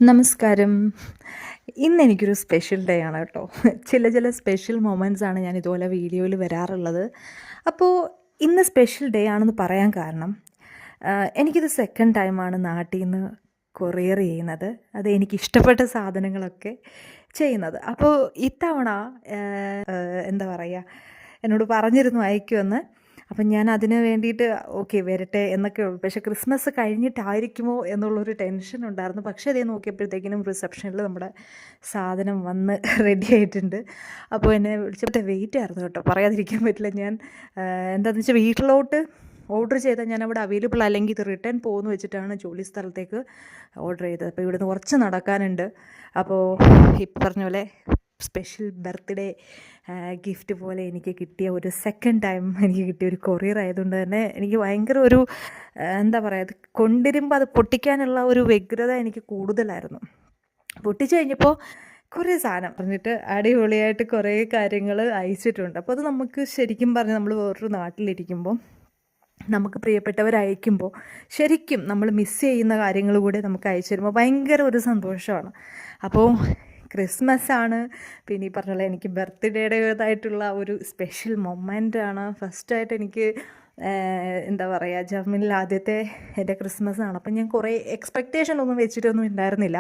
നമസ്കാരം. ഇന്നെനിക്കൊരു special day ആണ് കേട്ടോ. ചില സ്പെഷ്യൽ മൊമെൻറ്റ്സാണ് ഞാൻ ഇതുപോലെ വീഡിയോയിൽ വരാറുള്ളത്. അപ്പോൾ ഇന്ന് സ്പെഷ്യൽ ഡേ ആണെന്ന് പറയാൻ കാരണം എനിക്കിത് സെക്കൻഡ് ടൈമാണ് നാട്ടിൽ നിന്ന് കൊറിയർ ചെയ്യുന്നത്. അത് എനിക്കിഷ്ടപ്പെട്ട സാധനങ്ങളൊക്കെ ചെയ്യുന്നത്. അപ്പോൾ ഇത്തവണ എന്താ പറയുക, എന്നോട് പറഞ്ഞിരുന്നു അയക്കുമെന്ന്. അപ്പം ഞാൻ അതിന് വേണ്ടിയിട്ട് ഓക്കെ വരട്ടെ എന്നൊക്കെ ഉള്ളൂ. പക്ഷേ ക്രിസ്മസ് കഴിഞ്ഞിട്ടായിരിക്കുമോ എന്നുള്ളൊരു ടെൻഷൻ ഉണ്ടായിരുന്നു. പക്ഷേ അതേ നോക്കിയപ്പോഴത്തേക്കിനും റിസപ്ഷനിൽ നമ്മുടെ സാധനം വന്ന് റെഡി ആയിട്ടുണ്ട്. അപ്പോൾ എന്നെ വിളിച്ചിട്ട് വെയിറ്റ് ആയിരുന്നു കേട്ടോ, പറയാതിരിക്കാൻ പറ്റില്ല. ഞാൻ എന്താണെന്ന് വെച്ചാൽ വീട്ടിലോട്ട് ഓർഡർ ചെയ്താൽ ഞാൻ അവിടെ അവൈലബിൾ അല്ലെങ്കിൽ ഇത് റിട്ടേൺ പോകുമെന്ന് വെച്ചിട്ടാണ് ജോലി സ്ഥലത്തേക്ക് ഓർഡർ ചെയ്തത്. അപ്പോൾ ഇവിടുന്ന് കുറച്ച് നടക്കാനുണ്ട്. അപ്പോൾ ഈ പറഞ്ഞ പോലെ സ്പെഷ്യൽ ബർത്ത്ഡേ ഗിഫ്റ്റ് പോലെ എനിക്ക് കിട്ടിയ ഒരു സെക്കൻഡ് ടൈം എനിക്ക് കിട്ടിയ ഒരു കൊറിയർ ആയതുകൊണ്ട് തന്നെ എനിക്ക് ഭയങ്കര ഒരു എന്താ പറയുക, അത് കൊണ്ടുവരുമ്പോൾ അത് പൊട്ടിക്കാനുള്ള ഒരു വ്യഗ്രത എനിക്ക് കൂടുതലായിരുന്നു. പൊട്ടിച്ചു കഴിഞ്ഞപ്പോൾ കുറേ സാധനം പറഞ്ഞിട്ട് അടിപൊളിയായിട്ട് കുറേ കാര്യങ്ങൾ അയച്ചിട്ടുണ്ട്. അപ്പോൾ അത് നമുക്ക് ശരിക്കും പറഞ്ഞാൽ നമ്മൾ വേറൊരു നാട്ടിലിരിക്കുമ്പോൾ നമുക്ക് പ്രിയപ്പെട്ടവരയക്കുമ്പോൾ ശരിക്കും നമ്മൾ മിസ് ചെയ്യുന്ന കാര്യങ്ങൾ കൂടെ നമുക്ക് അയച്ചു തരുമ്പോൾ ഭയങ്കര ഒരു സന്തോഷമാണ്. അപ്പോൾ ക്രിസ്മസ് ആണ്, പിന്നെ ഈ പറഞ്ഞ പോലെ എനിക്ക് ബർത്ത്ഡേയുടേതായിട്ടുള്ള ഒരു സ്പെഷ്യൽ മൊമെൻ്റാണ്. ഫസ്റ്റായിട്ട് എനിക്ക് എന്താ പറയുക, ജർമ്മനിയിൽ ആദ്യത്തെ എൻ്റെ ക്രിസ്മസ് ആണ്. അപ്പം ഞാൻ കുറേ എക്സ്പെക്റ്റേഷൻ ഒന്നും വെച്ചിട്ടൊന്നും ഉണ്ടായിരുന്നില്ല.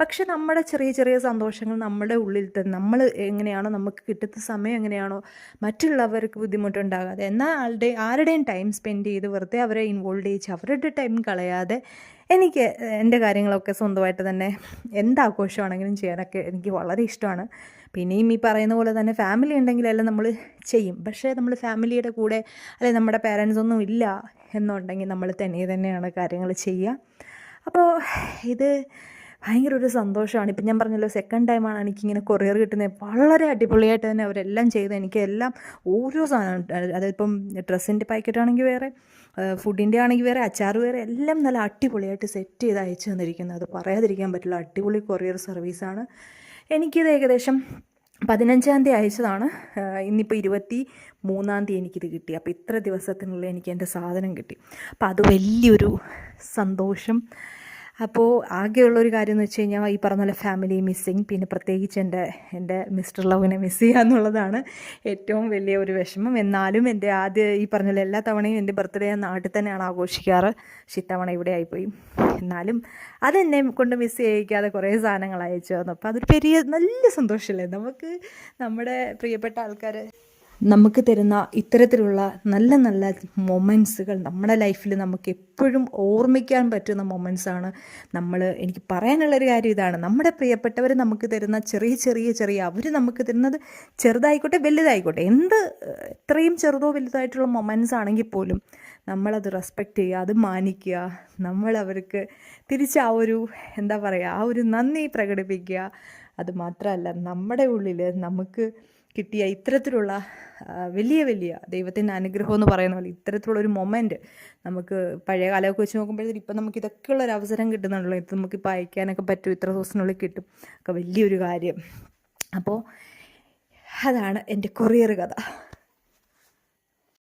പക്ഷെ നമ്മുടെ ചെറിയ സന്തോഷങ്ങൾ നമ്മുടെ ഉള്ളിൽ തന്നെ നമ്മൾ എങ്ങനെയാണോ, നമുക്ക് കിട്ടുന്ന സമയം എങ്ങനെയാണോ മറ്റുള്ളവർക്ക് ബുദ്ധിമുട്ടുണ്ടാകാതെ എന്നാൽ ആരുടെയും ടൈം സ്പെൻഡ് ചെയ്ത് വെറുതെ അവരെ ഇൻവോൾവ് ചെയ്യിച്ച് അവരുടെ ടൈം കളയാതെ എനിക്ക് എൻ്റെ കാര്യങ്ങളൊക്കെ സ്വന്തമായിട്ട് തന്നെ എന്താഘോഷമാണെങ്കിലും ചെയ്യാനൊക്കെ എനിക്ക് വളരെ ഇഷ്ടമാണ്. പിന്നെയും ഈ പറയുന്ന പോലെ തന്നെ ഫാമിലി ഉണ്ടെങ്കിലെല്ലാം നമ്മൾ ചെയ്യും. പക്ഷേ നമ്മൾ ഫാമിലിയുടെ കൂടെ അല്ലെങ്കിൽ നമ്മുടെ പേരൻസ് ഒന്നും ഇല്ല എന്നുണ്ടെങ്കിൽ നമ്മൾ തന്നെയാണ് കാര്യങ്ങൾ ചെയ്യുക. അപ്പോൾ ഇത് ഭയങ്കര ഒരു സന്തോഷമാണ്. ഇപ്പം ഞാൻ പറഞ്ഞല്ലോ, സെക്കൻഡ് ടൈമാണ് എനിക്കിങ്ങനെ കൊറിയർ കിട്ടുന്നത്. വളരെ അടിപൊളിയായിട്ട് തന്നെ അവരെല്ലാം ചെയ്ത് എനിക്ക് എല്ലാം ഓരോ സാധനം, അതിപ്പം ഡ്രസ്സിൻ്റെ പാക്കറ്റ് ആണെങ്കിൽ വേറെ, ഫുഡിൻ്റെ ആണെങ്കിൽ വേറെ, അച്ചാർ വേറെ, എല്ലാം നല്ല അടിപൊളിയായിട്ട് സെറ്റ് ചെയ്ത് അയച്ചു തന്നിരിക്കുന്നത്. അത് പറയാതിരിക്കാൻ പറ്റില്ല, അടിപൊളി കൊറിയർ സർവീസാണ്. എനിക്കിത് ഏകദേശം 15-ാം തീയതി അയച്ചതാണ്. ഇന്നിപ്പോൾ 23-ാം തീയതി എനിക്കിത് കിട്ടി. അപ്പോൾ ഇത്ര ദിവസത്തിനുള്ളിൽ എനിക്ക് എൻ്റെ സാധനം കിട്ടി. അപ്പോൾ അത് വലിയൊരു സന്തോഷം. അപ്പോൾ ആകെയുള്ളൊരു കാര്യം എന്ന് വെച്ച് കഴിഞ്ഞാൽ ഈ പറഞ്ഞ പോലെ ഫാമിലി മിസ്സിങ്, പിന്നെ പ്രത്യേകിച്ച് എൻ്റെ മിസ്റ്റർ ലവിനെ മിസ് ചെയ്യുക എന്നുള്ളതാണ് ഏറ്റവും വലിയ ഒരു വിഷമം. എന്നാലും എൻ്റെ ഈ പറഞ്ഞ പോലെ എല്ലാ തവണയും എൻ്റെ ബർത്ത്ഡേ നാട്ടിൽ തന്നെയാണ് ആഘോഷിക്കാറ്. പക്ഷേ ഇത്തവണ ഇവിടെ ആയിപ്പോയി. എന്നാലും അതെന്നെ കൊണ്ട് മിസ് ചെയ്യിക്കാതെ കുറേ സാധനങ്ങൾ അയച്ചു തന്നു. അപ്പോൾ അതൊരു നല്ല സന്തോഷമല്ലേ നമുക്ക്, നമ്മുടെ പ്രിയപ്പെട്ട ആൾക്കാർ നമുക്ക് തരുന്ന ഇത്തരത്തിലുള്ള നല്ല മൊമെൻറ്റ്സുകൾ നമ്മുടെ ലൈഫിൽ നമുക്ക് എപ്പോഴും ഓർമ്മിക്കാൻ പറ്റുന്ന മൊമെൻറ്റ്സാണ്. എനിക്ക് പറയാനുള്ളൊരു കാര്യം ഇതാണ്, നമ്മുടെ പ്രിയപ്പെട്ടവർ നമുക്ക് തരുന്ന ചെറിയ അവർ നമുക്ക് തരുന്നത് ചെറുതായിക്കോട്ടെ വലുതായിക്കോട്ടെ, എത്രയും ചെറുതോ വലുതായിട്ടുള്ള മൊമെൻറ്റ്സ് ആണെങ്കിൽ പോലും നമ്മളത് റെസ്പെക്റ്റ് ചെയ്യുക, അത് മാനിക്കുക, നമ്മൾ അവർക്ക് തിരിച്ച് ആ ഒരു എന്താ പറയുക, ആ ഒരു നന്ദി പ്രകടിപ്പിക്കുക. അത് മാത്രമല്ല, നമ്മുടെ ഉള്ളിൽ നമുക്ക് കിട്ടിയ ഇത്തരത്തിലുള്ള വലിയ ദൈവത്തിൻ്റെ അനുഗ്രഹം എന്ന് പറയുന്ന പോലെ ഇത്തരത്തിലുള്ളൊരു മൊമെൻറ്റ് നമുക്ക് പഴയ കാലമൊക്കെ വെച്ച് നോക്കുമ്പോഴത്തേക്കും ഇപ്പം നമുക്ക് ഇതൊക്കെയുള്ളൊരു അവസരം കിട്ടുന്നുണ്ടല്ലോ. ഇത് നമുക്കിപ്പോൾ അയക്കാനൊക്കെ പറ്റും, ഇത്ര ദിവസത്തിനുള്ളിൽ കിട്ടും, ഒക്കെ വലിയൊരു കാര്യം. അപ്പോൾ അതാണ് എൻ്റെ കൊറിയർ കഥ.